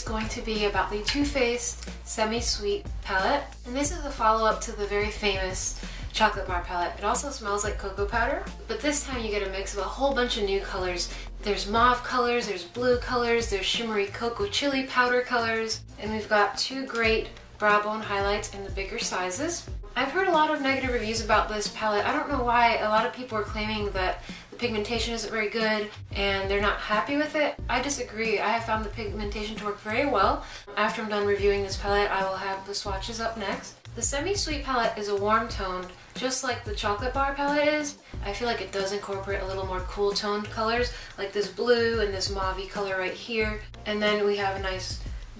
going to be about the Too Faced Semi-Sweet palette. And this is a follow-up to the very famous chocolate bar palette. It also smells like cocoa powder, but this time you get a mix of a whole bunch of new colors. There's mauve colors, there's blue colors, there's shimmery cocoa chili powder colors, and we've got two great brow bone highlights in the bigger sizes. I've heard a lot of negative reviews about this palette. I don't know why. A lot of people are claiming that the pigmentation isn't very good and they're not happy with it. I disagree. I have found the pigmentation to work very well. After I'm done reviewing this palette, I will have the swatches up next. The Semi-Sweet palette is a warm toned, just like the chocolate bar palette is. I feel like it does incorporate a little more cool toned colors, like this blue and this mauve-y color right here. And then we have a nice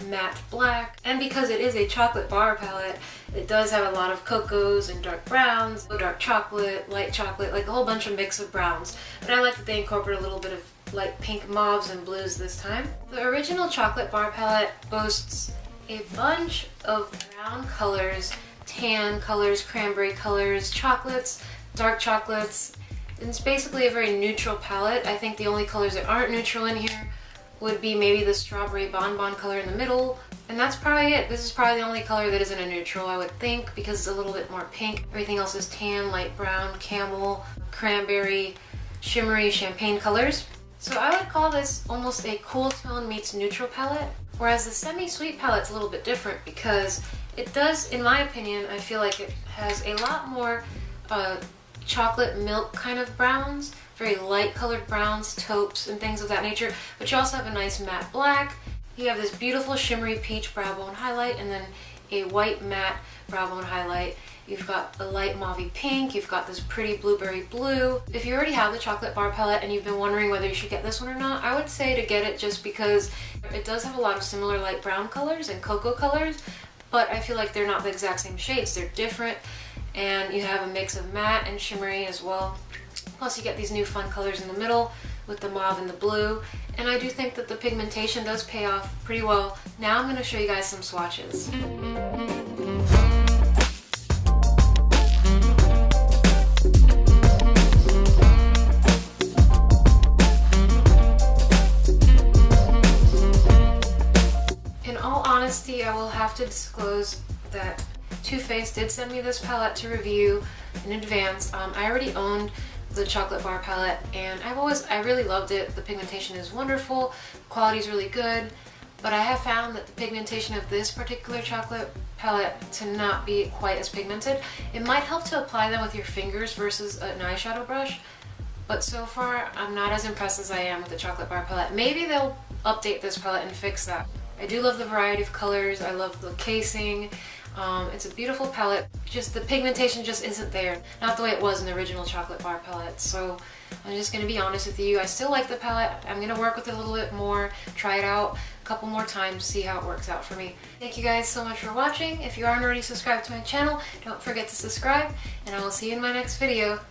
matte black, and because it is a chocolate bar palette, it does have a lot of cocos and dark browns, dark chocolate, light chocolate, like a whole bunch of mix of browns. But I like that they incorporate a little bit of light pink mauves and blues this time. The original chocolate bar palette boasts a bunch of brown colors, tan colors, cranberry colors, chocolates, dark chocolates. It's basically a very neutral palette. I think the only colors that aren't neutral in here would be maybe the strawberry bonbon color in the middle, and that's probably it. This is probably the only color that isn't a neutral, I would think, because it's a little bit more pink. Everything else is tan, light brown, camel, cranberry, shimmery, champagne colors. So I would call this almost a cool tone meets neutral palette, whereas the Semi-Sweet palette's a little bit different because it does, in my opinion, I feel like it has a lot more chocolate milk kind of browns, very light colored browns, taupes, and things of that nature, but you also have a nice matte black. You have this beautiful shimmery peach brow bone highlight and then a white matte brow bone highlight. You've got a light mauve pink, you've got this pretty blueberry blue. If you already have the chocolate bar palette and you've been wondering whether you should get this one or not, I would say to get it just because it does have a lot of similar light brown colors and cocoa colors, but I feel like they're not the exact same shades, they're different, and you have a mix of matte and shimmery as well. Plus you get these new fun colors in the middle with the mauve and the blue, and I do think that the pigmentation does pay off pretty well. Now I'm going to show you guys some swatches. In all honesty, I will have to disclose that Too Faced did send me this palette to review in advance. I already owned the chocolate bar palette and I really loved it. The pigmentation is wonderful, the quality is really good, but I have found that the pigmentation of this particular chocolate palette to not be quite as pigmented. It might help to apply them with your fingers versus an eyeshadow brush, but so far I'm not as impressed as I am with the chocolate bar palette. Maybe they'll update this palette and fix that. I do love the variety of colors, I love the casing. It's a beautiful palette, just the pigmentation just isn't there. Not the way it was in the original chocolate bar palette. So I'm just going to be honest with you, I still like the palette. I'm going to work with it a little bit more, try it out a couple more times, see how it works out for me. Thank you guys so much for watching. If you aren't already subscribed to my channel, don't forget to subscribe, and I will see you in my next video.